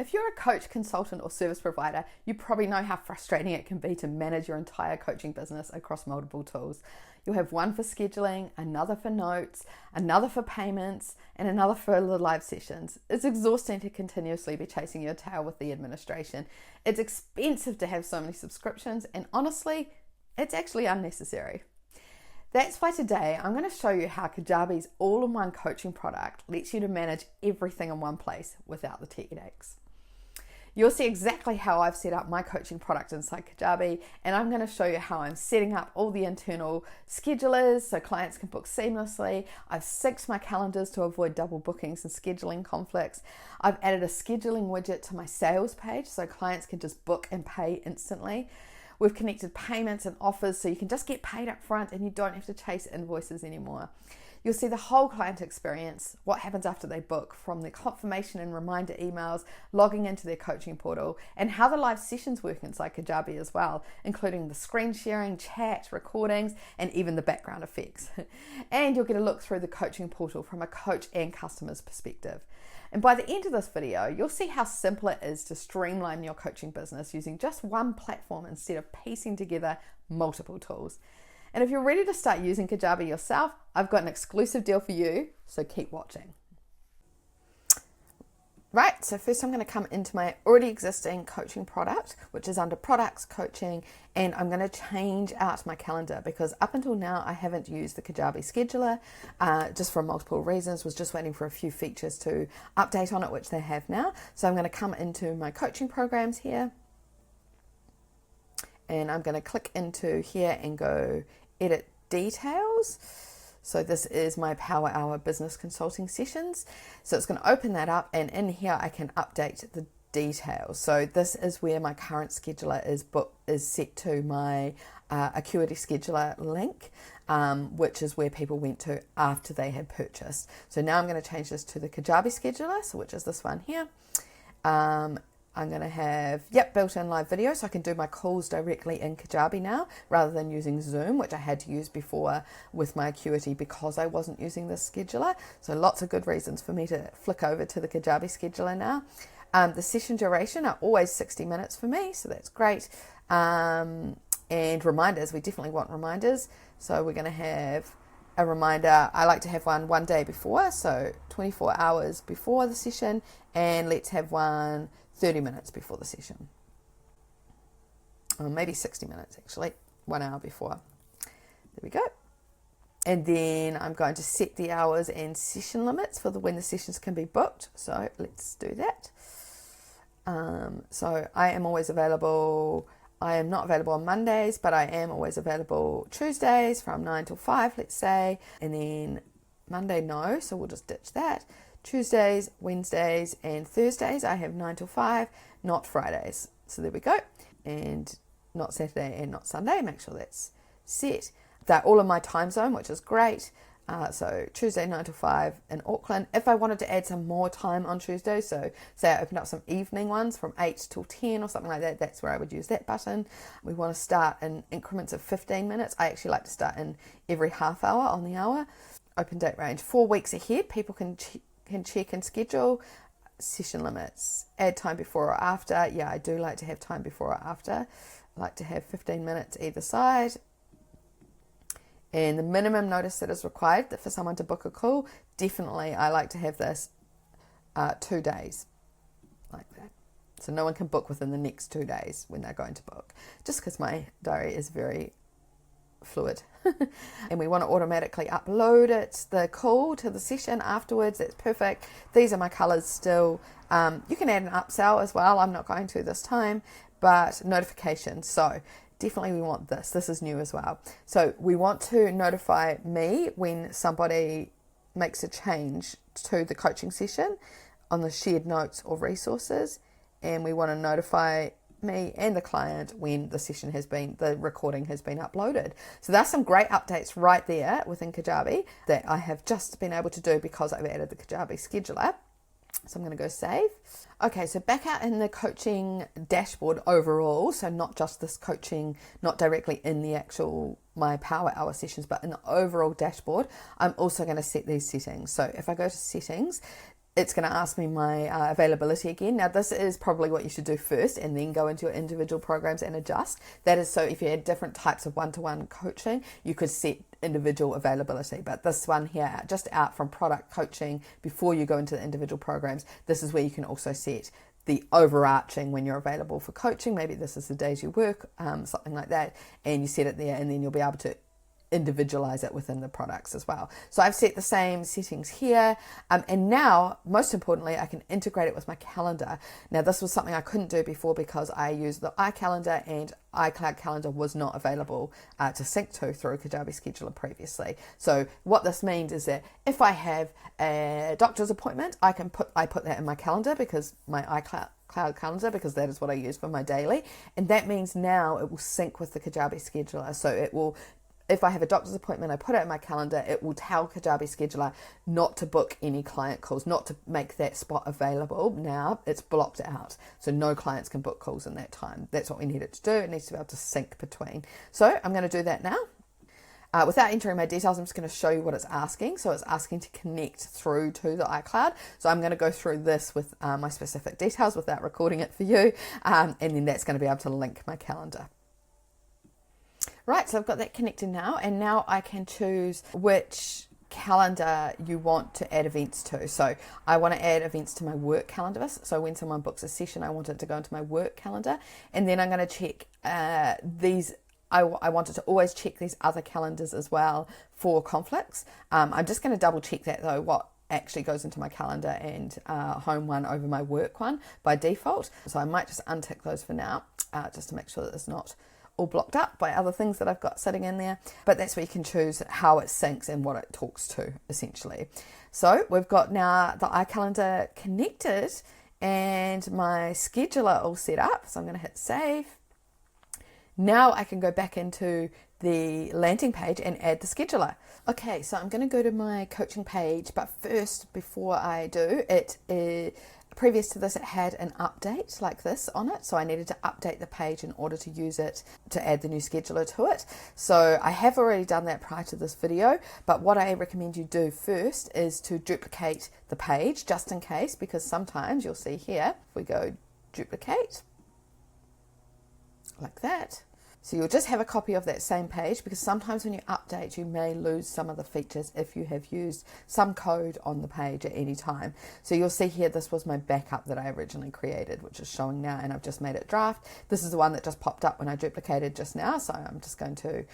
If you're a coach, consultant, or service provider, you probably know how frustrating it can be to manage your entire coaching business across multiple tools. You'll have one for scheduling, another for notes, another for payments, and another for the live sessions. It's exhausting to continuously be chasing your tail with the administration. It's expensive to have so many subscriptions, and honestly, it's actually unnecessary. That's why today I'm going to show you how Kajabi's all-in-one coaching product lets you to manage everything in one place without the tech headaches. You'll see exactly how I've set up my coaching product inside Kajabi, and I'm going to show you how I'm setting up all the internal schedulers so clients can book seamlessly. I've synced my calendars to avoid double bookings and scheduling conflicts. I've added a scheduling widget to my sales page so clients can just book and pay instantly. We've connected payments and offers so you can just get paid up front and you don't have to chase invoices anymore. You'll see the whole client experience, what happens after they book, from the confirmation and reminder emails, logging into their coaching portal, and how the live sessions work inside Kajabi as well, including the screen sharing, chat, recordings, and even the background effects. And you'll get a look through the coaching portal from a coach and customer's perspective. And by the end of this video, you'll see how simple it is to streamline your coaching business using just one platform instead of piecing together multiple tools. And if you're ready to start using Kajabi yourself, I've got an exclusive deal for you, so keep watching. Right, so first I'm going to come into my already existing coaching product, which is under products, coaching, and I'm going to change out my calendar because up until now I haven't used the Kajabi Scheduler just for multiple reasons, was just waiting for a few features to update on it, which they have now. So I'm going to come into my coaching programs here, and I'm going to click into here and go edit details. So this is my Power Hour business consulting sessions. So it's going to open that up, and in here I can update the details. So this is where my current scheduler is set to my Acuity Scheduler link, which is where people went to after they had purchased. So now I'm going to change this to the Kajabi Scheduler, so which is this one here. I'm going to have, built-in live video, so I can do my calls directly in Kajabi now, rather than using Zoom, which I had to use before with my Acuity because I wasn't using this scheduler. So lots of good reasons for me to flick over to the Kajabi Scheduler now. The session duration are always 60 minutes for me, so that's great. And reminders, we definitely want reminders. So we're going to have a reminder. I like to have one day before, so 24 hours before the session, and let's have one 30 minutes before the session, or maybe 60 minutes actually, 1 hour before. There we go. And then I'm going to set the hours and session limits for when the sessions can be booked. So let's do that. So I am always available. I am not available on Mondays, but I am always available Tuesdays from 9 till 5, let's say. And then Monday, no, so we'll just ditch that. Tuesdays, Wednesdays, and Thursdays, I have 9 till 5, not Fridays. So there we go. And not Saturday and not Sunday. Make sure that's set. They're all in my time zone, which is great. So Tuesday 9 till 5 in Auckland. If I wanted to add some more time on Tuesday, so say I opened up some evening ones from 8 till 10 or something like that, that's where I would use that button. We want to start in increments of 15 minutes. I actually like to start in every half hour on the hour. Open date range 4 weeks ahead. People can check and schedule. Session limits, add time before or after. Yeah, I do like to have time before or after. I like to have 15 minutes either side. And the minimum notice that is required for someone to book a call, definitely I like to have this 2 days, like that. So no one can book within the next 2 days when they're going to book, just because my diary is very fluid. And we want to automatically upload the call to the session afterwards. That's perfect. These are my colors still. You can add an upsell as well. I'm not going to this time, but notifications. So definitely we want this. This is new as well. So we want to notify me when somebody makes a change to the coaching session on the shared notes or resources, and we want to notify me and the client when the recording has been uploaded. So that's some great updates right there within Kajabi that I have just been able to do because I've added the Kajabi Scheduler. So I'm going to go save. Okay, so back out in the coaching dashboard overall, so not just this coaching, not directly in the actual my Power Hour sessions, but in the overall dashboard, I'm also going to set these settings. So if I go to settings, it's going to ask me my availability again. Now, this is probably what you should do first and then go into your individual programs and adjust. That is so if you had different types of one-to-one coaching, you could set individual availability. But this one here, just out from product coaching before you go into the individual programs, this is where you can also set the overarching when you're available for coaching. Maybe this is the days you work, something like that, and you set it there, and then you'll be able to individualize it within the products as well. So I've set the same settings here, and now most importantly I can integrate it with my calendar. Now this was something I couldn't do before because I used the iCalendar and iCloud Calendar was not available to sync to through Kajabi Scheduler previously. So what this means is that if I have a doctor's appointment, I put that in my calendar, because my iCloud calendar, because that is what I use for my daily, and that means now it will sync with the Kajabi Scheduler. So it will, if I have a doctor's appointment, I put it in my calendar, it will tell Kajabi Scheduler not to book any client calls, not to make that spot available. Now it's blocked out. So no clients can book calls in that time. That's what we need it to do. It needs to be able to sync between. So I'm going to do that now. Without entering my details, I'm just going to show you what it's asking. So it's asking to connect through to the iCloud. So I'm going to go through this with my specific details without recording it for you. And then that's going to be able to link my calendar. Right, so I've got that connected now, and now I can choose which calendar you want to add events to. So I want to add events to my work calendar. So when someone books a session, I want it to go into my work calendar, and then I'm going to check these. I wanted to always check these other calendars as well for conflicts. I'm just going to double check that though, what actually goes into my calendar and home one over my work one by default. So I might just untick those for now, just to make sure that it's not all blocked up by other things that I've got sitting in there. But that's where you can choose how it syncs and what it talks to, essentially. So we've got now the iCalendar connected and my scheduler all set up. So I'm going to hit save. Now I can go back into the landing page and add the scheduler. Okay, so I'm going to go to my coaching page, but first, before I do, previous to this, it had an update like this on it. So I needed to update the page in order to use it to add the new scheduler to it. So I have already done that prior to this video, but what I recommend you do first is to duplicate the page just in case, because sometimes you'll see here, if we go duplicate, like that. So you'll just have a copy of that same page, because sometimes when you update, you may lose some of the features if you have used some code on the page at any time. So you'll see here, this was my backup that I originally created, which is showing now, and I've just made it draft. This is the one that just popped up when I duplicated just now. So I'm just going to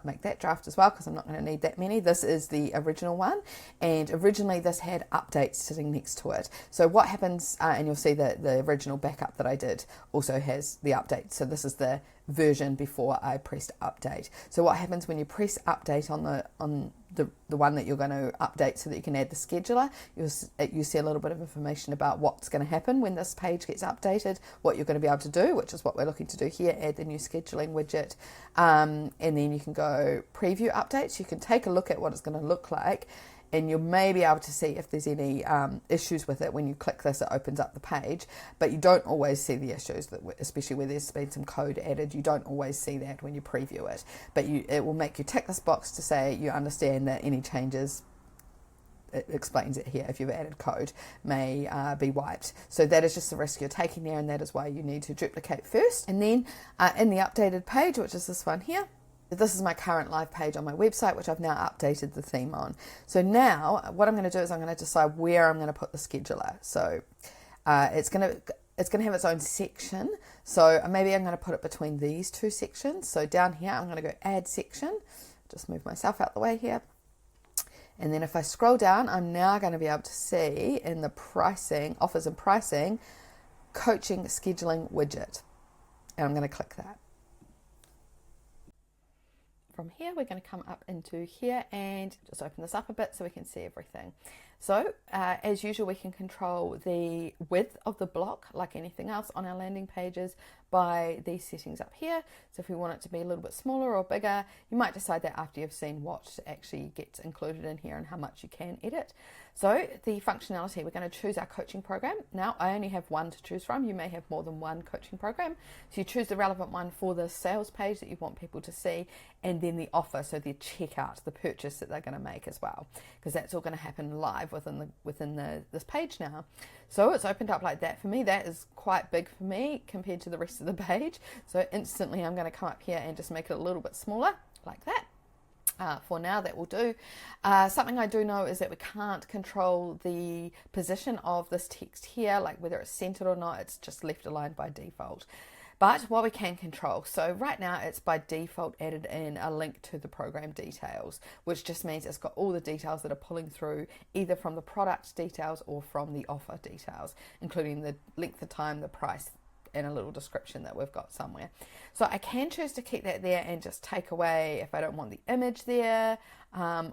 make that draft as well, because I'm not going to need that many. This is the original one, and originally this had updates sitting next to it. So what happens, and you'll see that the original backup that I did also has the update. So this is the version before I pressed update. So what happens when you press update on the one that you're going to update so that you can add the scheduler, you see a little bit of information about what's going to happen when this page gets updated, what you're going to be able to do, which is what we're looking to do here, add the new scheduling widget, and then you can go preview updates. You can take a look at what it's going to look like, and you'll maybe able to see if there's any issues with it. When you click this, it opens up the page, but you don't always see the issues, especially where there's been some code added. You don't always see that when you preview it, but it will make you tick this box to say you understand that any changes, it explains it here, if you've added code, may be wiped. So that is just the risk you're taking there, and that is why you need to duplicate first. And then in the updated page, which is this one here, this is my current live page on my website, which I've now updated the theme on. So now what I'm going to do is I'm going to decide where I'm going to put the scheduler. So it's going to have its own section. So maybe I'm going to put it between these two sections. So down here, I'm going to go add section. Just move myself out the way here. And then if I scroll down, I'm now going to be able to see in the pricing, offers and pricing, coaching scheduling widget. And I'm going to click that. From here, we're going to come up into here and just open this up a bit so we can see everything. So as usual, we can control the width of the block like anything else on our landing pages by these settings up here. So if we want it to be a little bit smaller or bigger, you might decide that after you've seen what actually gets included in here and how much you can edit. So the functionality, we're going to choose our coaching program. Now I only have one to choose from. You may have more than one coaching program. So you choose the relevant one for the sales page that you want people to see, and then the offer, so the checkout, the purchase that they're going to make as well, because that's all going to happen live live within this page now. So it's opened up like that. For me, that is quite big for me compared to the rest of the page. So instantly I'm going to come up here and just make it a little bit smaller like that. For now, that will do. Something I do know is that we can't control the position of this text here, like whether it's centered or not. It's just left aligned by default. But what we can control, so right now it's by default added in a link to the program details, which just means it's got all the details that are pulling through either from the product details or from the offer details, including the length of time, the price, and a little description that we've got somewhere. So I can choose to keep that there and just take away if I don't want the image there,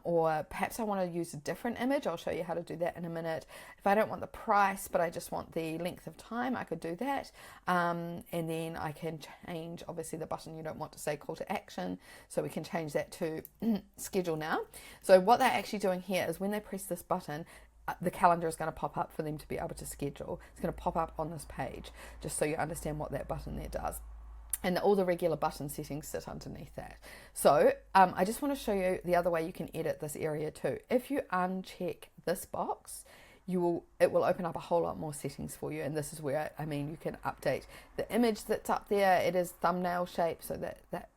or perhaps I want to use a different image. I'll show you how to do that in a minute. If I don't want the price but I just want the length of time, I could do that, and then I can change obviously the button. You don't want to say call to action, so we can change that to schedule now. So what they're actually doing here is when they press this button, the calendar is going to pop up for them to be able to schedule. It's going to pop up on this page, just so you understand what that button there does. And all the regular button settings sit underneath that. So I just want to show you the other way you can edit this area too. If you uncheck this box, it will open up a whole lot more settings for you. And this is where, you can update the image that's up there. It is thumbnail shape, so that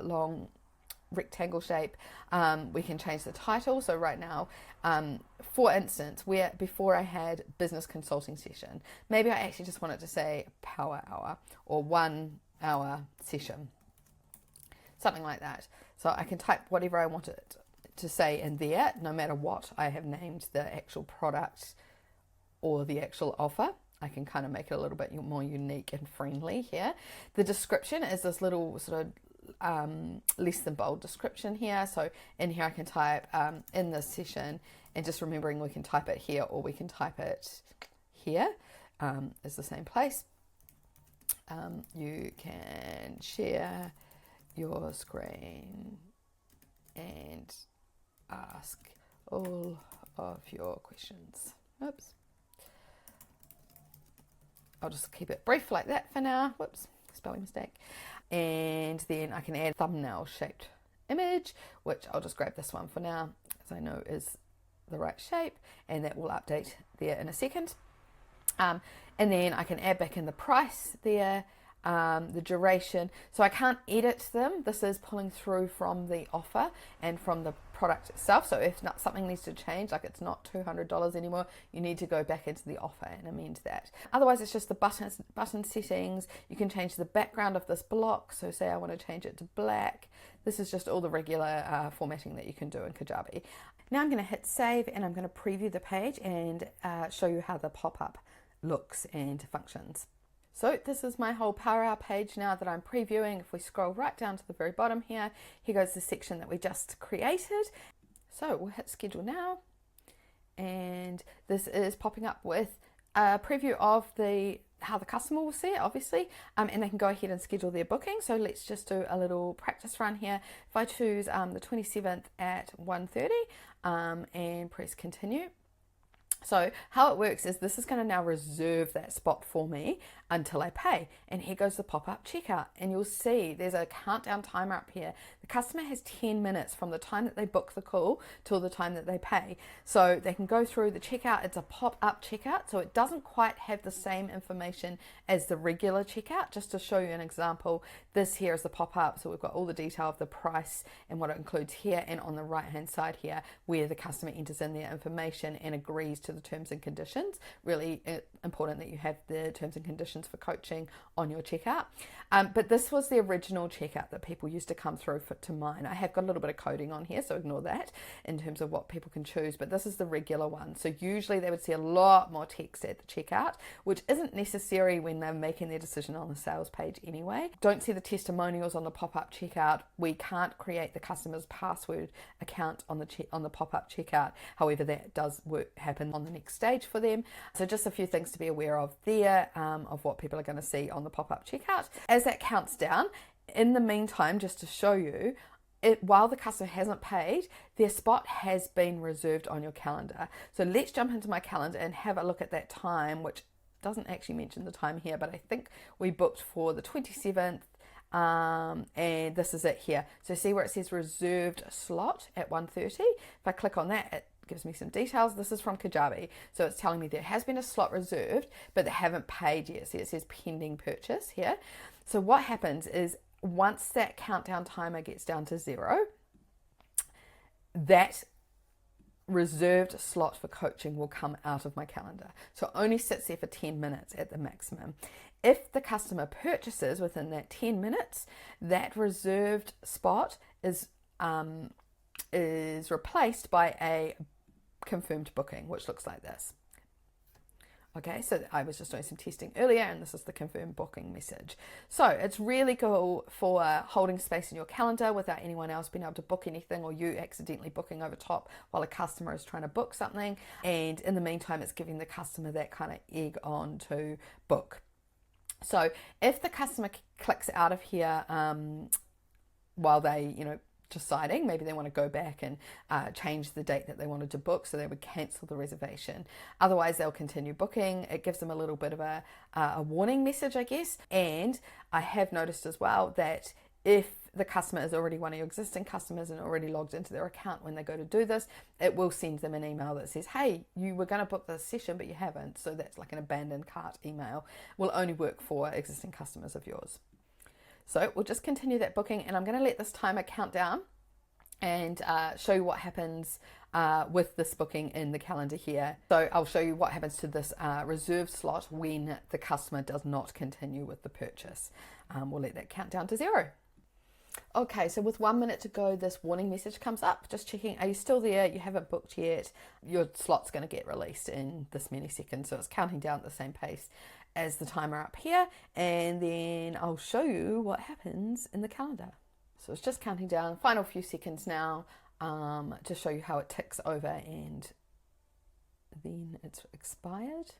long rectangle shape. We can change the title. So right now, for instance, where before I had business consulting session, maybe I actually just wanted to say power hour or 1 hour session, something like that. So I can type whatever I want it to say in there, no matter what I have named the actual product or the actual offer. I can kind of make it a little bit more unique and friendly here. The description is this little sort of less than bold description here. So in here I can type in this session, and just remembering we can type it here or we can type it here. It's the same place. You can share your screen and ask all of your questions. Oops. I'll just keep it brief like that for now. Whoops, spelling mistake. And then I can add thumbnail shaped image, which I'll just grab this one for now, as I know is the right shape, and that will update there in a second. And then I can add back in the price there, the duration. So I can't edit them. This is pulling through from the offer and from the product itself. So if something needs to change, like it's not $200 anymore, you need to go back into the offer and amend that. Otherwise, it's just the button settings. You can change the background of this block. So say I want to change it to black. This is just all the regular formatting that you can do in Kajabi. Now I'm going to hit save, and I'm going to preview the page and show you how the pop-up looks and functions. So this is my whole Power Hour page now that I'm previewing. If we scroll right down to the very bottom here goes the section that we just created. So we'll hit schedule now, and this is popping up with a preview of how the customer will see it, obviously, and they can go ahead and schedule their booking. So let's just do a little practice run here. If I choose the 27th at 1:30 and press continue. So how it works is this is going to now reserve that spot for me until I pay. And here goes the pop-up checkout. And you'll see there's a countdown timer up here. The customer has 10 minutes from the time that they book the call till the time that they pay. So they can go through the checkout. It's a pop-up checkout, so it doesn't quite have the same information as the regular checkout. Just to show you an example, this here is the pop-up. So we've got all the detail of the price and what it includes here, and on the right-hand side here, where the customer enters in their information and agrees to the terms and conditions. Really important that you have the terms and conditions for coaching on your checkout. But this was the original checkout that people used to come through to mine. I have got a little bit of coding on here, so ignore that in terms of what people can choose, but this is the regular one. So usually they would see a lot more text at the checkout, which isn't necessary when they're making their decision on the sales page anyway. Don't see the testimonials on the pop-up checkout. We can't create the customer's password account on the pop-up checkout. However, that does happen on the next stage for them. So just a few things to be aware of there, of what people are going to see on the pop-up checkout. As that counts down, in the meantime, just to show you, while the customer hasn't paid, their spot has been reserved on your calendar. So let's jump into my calendar and have a look at that time, which doesn't actually mention the time here, but I think we booked for the 27th, and this is it here. So see where it says reserved slot at 1:30? If I click on that, it gives me some details. This is from Kajabi. So it's telling me there has been a slot reserved, but they haven't paid yet. See, it says pending purchase here. So what happens is once that countdown timer gets down to 0, that reserved slot for coaching will come out of my calendar. So it only sits there for 10 minutes at the maximum. If the customer purchases within that 10 minutes, that reserved spot is replaced by a confirmed booking, which looks like this. Okay, so I was just doing some testing earlier, and this is the confirmed booking message. So it's really cool for holding space in your calendar without anyone else being able to book anything, or you accidentally booking over top while a customer is trying to book something. And in the meantime, it's giving the customer that kind of egg on to book. So if the customer clicks out of here while they, deciding, maybe they want to go back and change the date that they wanted to book, so they would cancel the reservation. Otherwise, they'll continue booking. It gives them a little bit of a warning message, I guess. And I have noticed as well that if the customer is already one of your existing customers and already logged into their account, when they go to do this, it will send them an email that says, hey, you were going to book this session, but you haven't. So that's like an abandoned cart email. Will only work for existing customers of yours. So we'll just continue that booking, and I'm going to let this timer count down and show you what happens with this booking in the calendar here. So I'll show you what happens to this reserved slot when the customer does not continue with the purchase. We'll let that count down to 0. Okay, so with 1 minute to go, this warning message comes up, just checking, are you still there? You haven't booked yet. Your slot's going to get released in this many seconds. So it's counting down at the same pace as the timer up here. And then I'll show you what happens in the calendar. So it's just counting down, final few seconds now, to show you how it ticks over, and then it's expired.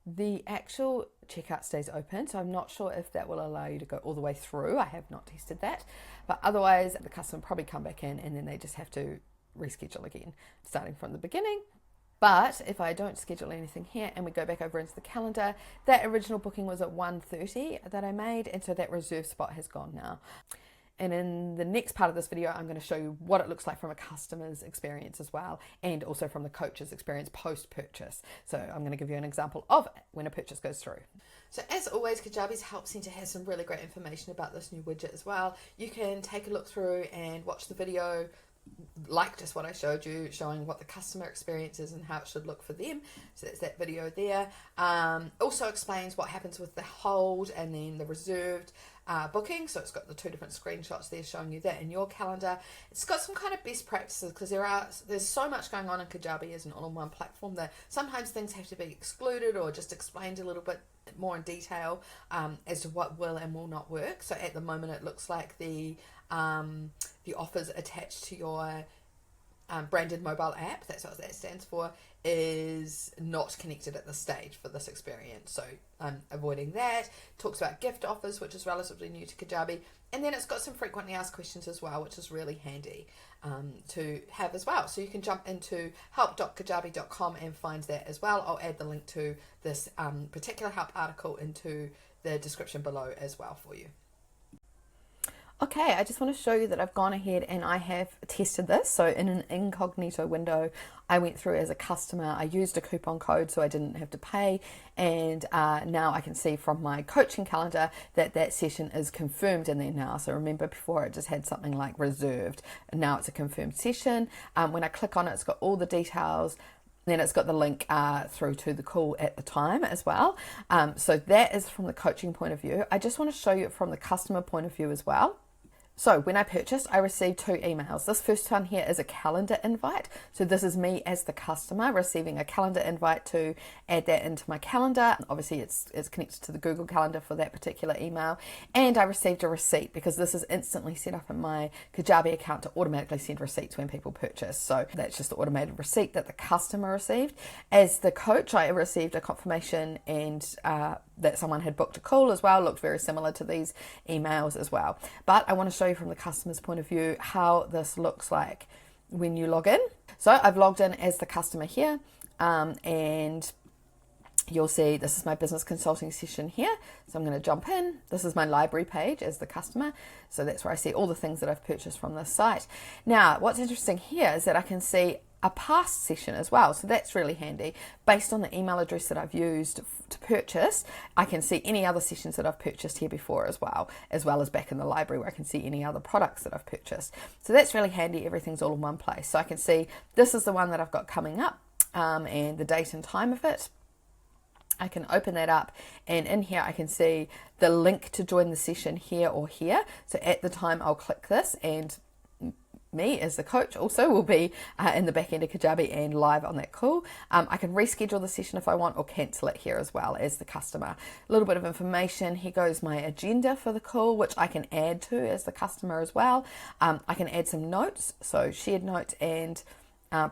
The actual checkout stays open, so I'm not sure if that will allow you to go all the way through. I have not tested that, but otherwise the customer will probably come back in, and then they just have to reschedule again, starting from the beginning. But if I don't schedule anything here and we go back over into the calendar, that original booking was at 1:30 that I made, and so that reserve spot has gone now. And in the next part of this video, I'm going to show you what it looks like from a customer's experience as well, and also from the coach's experience post-purchase. So I'm going to give you an example of when a purchase goes through. So as always, Kajabi's Help Center has some really great information about this new widget as well. You can take a look through and watch the video, like just what I showed you, showing what the customer experience is and how it should look for them. So that's that video there. Also explains what happens with the hold and then the reserved booking. So it's got the 2 different screenshots there showing you that in your calendar. It's got some kind of best practices, because there's so much going on in Kajabi as an all-in-one platform that sometimes things have to be excluded or just explained a little bit more in detail as to what will and will not work. So at the moment it looks like the offers attached to your branded mobile app, that's what that stands for, is not connected at this stage for this experience. So avoiding that. Talks about gift offers, which is relatively new to Kajabi. And then it's got some frequently asked questions as well, which is really handy to have as well. So you can jump into help.kajabi.com and find that as well. I'll add the link to this particular help article into the description below as well for you. Okay, I just want to show you that I've gone ahead and I have tested this. So in an incognito window, I went through as a customer. I used a coupon code so I didn't have to pay. And now I can see from my coaching calendar that that session is confirmed in there now. So remember, before it just had something like reserved, and now it's a confirmed session. When I click on it, it's got all the details. Then it's got the link through to the call at the time as well. So that is from the coaching point of view. I just want to show you it from the customer point of view as well. So when I purchased, I received 2 emails. This first one here is a calendar invite. So this is me as the customer receiving a calendar invite to add that into my calendar. Obviously it's connected to the Google Calendar for that particular email. And I received a receipt, because this is instantly set up in my Kajabi account to automatically send receipts when people purchase. So that's just the automated receipt that the customer received. As the coach, I received a confirmation and that someone had booked a call as well. Looked very similar to these emails as well. But I want to show you from the customer's point of view how this looks like when you log in. So I've logged in as the customer here, and you'll see this is my business consulting session here. So I'm going to jump in. This is my library page as the customer. So that's where I see all the things that I've purchased from this site. Now, what's interesting here is that I can see a past session as well. So that's really handy. Based on the email address that I've used to purchase, I can see any other sessions that I've purchased here before as well as back in the library where I can see any other products that I've purchased. So that's really handy. Everything's all in one place. So I can see this is the one that I've got coming up, and the date and time of it. I can open that up, and in here I can see the link to join the session here or here. So at the time I'll click this, and me as the coach also will be in the back end of Kajabi and live on that call. I can reschedule the session if I want, or cancel it here as well as the customer. A little bit of information. Here goes my agenda for the call, which I can add to as the customer as well. I can add some notes, so shared notes and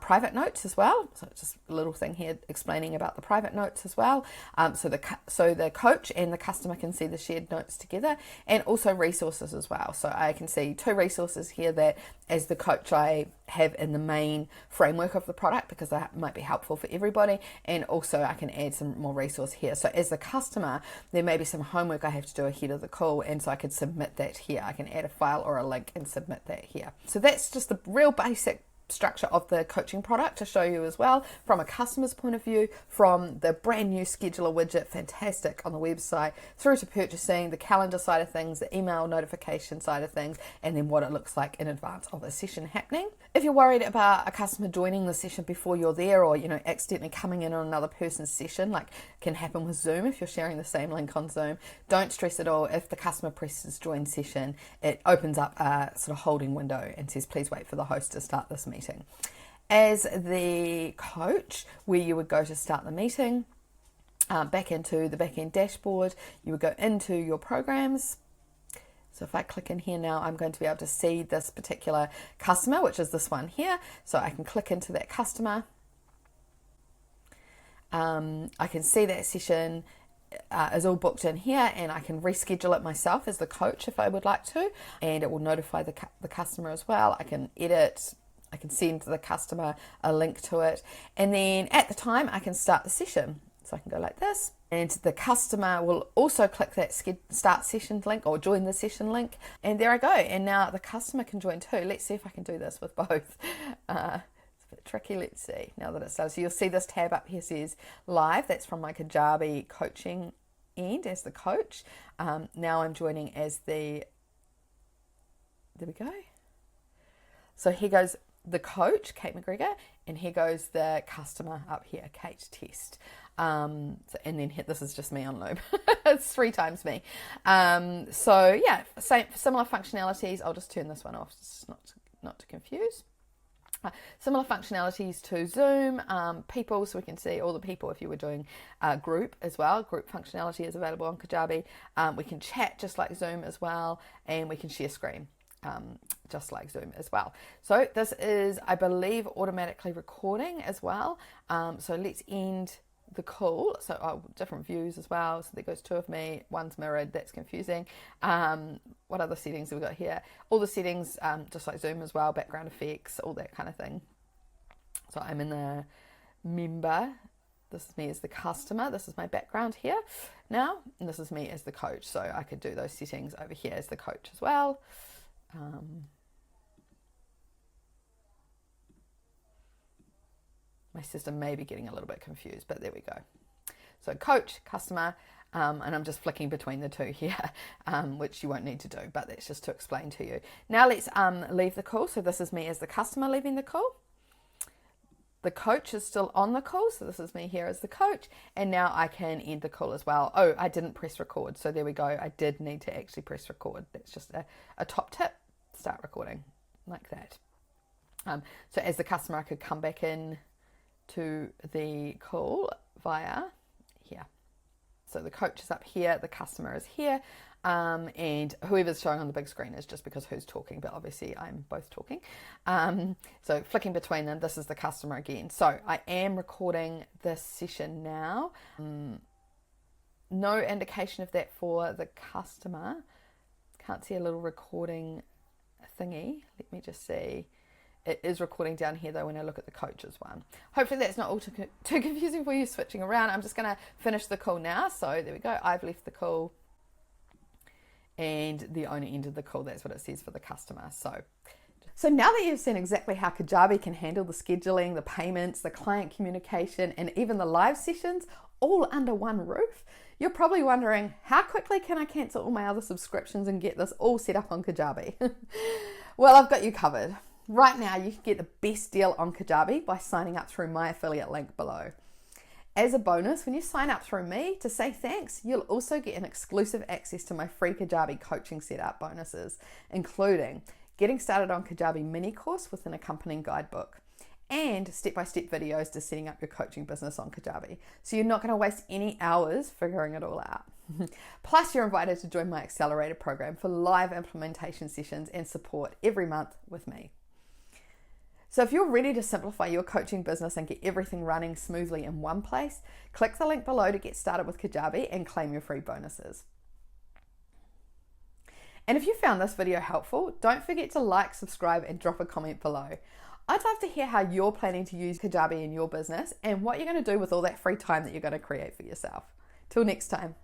private notes as well. So just a little thing here explaining about the private notes as well. So the coach and the customer can see the shared notes together, and also resources as well. So I can see 2 resources here that as the coach I have in the main framework of the product, because that might be helpful for everybody. And also I can add some more resource here. So as the customer, there may be some homework I have to do ahead of the call, and so I could submit that here. I can add a file or a link and submit that here. So that's just the real basic structure of the coaching product to show you as well from a customer's point of view, from the brand new scheduler widget, fantastic on the website, through to purchasing, the calendar side of things, the email notification side of things, and then what it looks like in advance of a session happening. If you're worried about a customer joining the session before you're there, or accidentally coming in on another person's session, like can happen with Zoom if you're sharing the same link on Zoom, don't stress at all. If the customer presses join session, it opens up a sort of holding window and says please wait for the host to start this meeting. As the coach, where you would go to start the meeting, back into the back-end dashboard, you would go into your programs. So if I click in here now, I'm going to be able to see this particular customer, which is this one here. So I can click into that customer. I can see that session is all booked in here, and I can reschedule it myself as the coach if I would like to, and it will notify the customer as well. I can edit, I can send the customer a link to it, and then at the time I can start the session. So I can go like this, and the customer will also click that start session link or join the session link, and there I go. And now the customer can join too. Let's see if I can do this with both. It's a bit tricky. Let's see now that it starts. So you'll see this tab up here says live. That's from my Kajabi coaching end as the coach. Now I'm joining as the, there we go. So here goes the coach, Kate McGregor, and here goes the customer up here, Kate Test. And then this is just me on loop. It's 3 times me. So yeah, similar functionalities. I'll just turn this one off, just not to confuse. Similar functionalities to Zoom, people, so we can see all the people if you were doing group as well. Group functionality is available on Kajabi. We can chat just like Zoom as well, and we can share screen. Just like Zoom as well. So this is, I believe, automatically recording as well. So let's end the call. So different views as well. So there goes 2 of me, one's mirrored. That's confusing. What other settings have we got here? All the settings, just like Zoom as well, background effects, all that kind of thing. So I'm in the member. This is me as the customer. This is my background here now. And this is me as the coach. So I could do those settings over here as the coach as well. My system may be getting a little bit confused, but there we go. So coach, customer, and I'm just flicking between the 2 here, which you won't need to do, but that's just to explain to you. Now let's leave the call. So this is me as the customer leaving the call. The coach is still on the call, so this is me here as the coach, and now I can end the call as well. Oh, I didn't press record, so there we go. I did need to actually press record. That's just a top tip. Start recording like that. So as the customer, I could come back in to the call via here. So the coach is up here, the customer is here, and whoever's showing on the big screen is just because who's talking, but obviously I'm both talking. So flicking between them, this is the customer again. So I am recording this session now. No indication of that for the customer. Can't see a little recording thingy. Let me just see. It is recording down here though when I look at the coaches one. Hopefully that's not all too confusing for you switching around. I'm just going to finish the call now. So there we go. I've left the call and the owner ended the call. That's what it says for the customer. So So now that you've seen exactly how Kajabi can handle the scheduling, the payments, the client communication, and even the live sessions all under one roof, you're probably wondering, how quickly can I cancel all my other subscriptions and get this all set up on Kajabi? Well, I've got you covered. Right now, you can get the best deal on Kajabi by signing up through my affiliate link below. As a bonus, when you sign up through me, to say thanks, you'll also get an exclusive access to my free Kajabi coaching setup bonuses, including getting started on Kajabi Mini Course with an accompanying guidebook, and step-by-step videos to setting up your coaching business on Kajabi. So you're not going to waste any hours figuring it all out. Plus, you're invited to join my Accelerator program for live implementation sessions and support every month with me. So if you're ready to simplify your coaching business and get everything running smoothly in one place, click the link below to get started with Kajabi and claim your free bonuses. And if you found this video helpful, don't forget to like, subscribe, and drop a comment below. I'd love to hear how you're planning to use Kajabi in your business and what you're going to do with all that free time that you're going to create for yourself. Till next time.